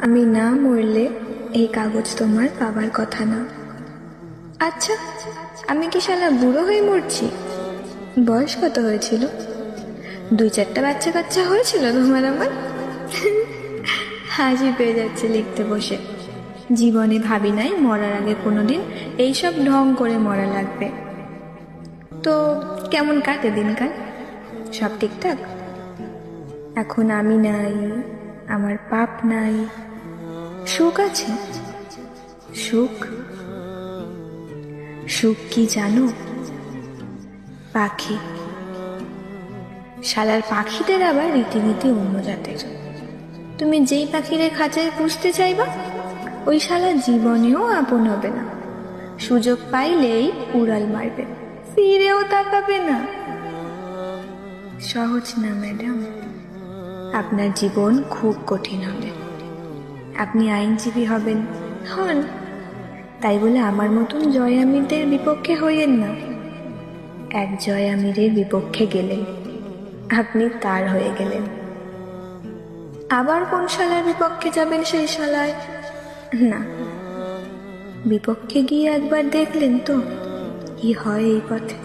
আমি না মরলে এই কাগজ তোমার পাবার কথা না। আচ্ছা, আমি কি শালা বুড়ো হয়ে মরছি? বয়স কত হয়েছিল? 2-4টা বাচ্চা কাচ্চা হয়েছিল তোমার আমার? হাসি পেয়ে যাচ্ছে লিখতে বসে। জীবনে ভাবি নাই মরার আগে কোনোদিন এইসব ঢং করে মরা লাগবে। তো কেমন কাটে দিনকাল? সব ঠিকঠাক? এখন আমি নাই, আমার পাপ নাই, সুখ আছে। সুখ সুখ কি জানো? পাখি। শালার পাখিদের আবার রীতিনীতি অন্য জাতের। তুমি যেই পাখিরে খাঁচায় পুষতে চাইবা, ওই শালা জীবনেও আপন হবে না। সুযোগ পাইলেই উড়াল মারবে, ফিরেও তাকাবে না। সহজ না ম্যাডাম, আপনার জীবন খুব কঠিন হবে। আপনি আইনজীবী হবেন, হন, তাই বলে আমার মতন জয় আমিরদের বিপক্ষে হইয়েন না। এক জয় আমিরের বিপক্ষে গেলেন, আপনি তার হয়ে গেলেন। আবার কোন শালার বিপক্ষে যাবেন সেই শালায়? না, বিপক্ষে গিয়ে একবার দেখলেন তো কি হয় এই পথে।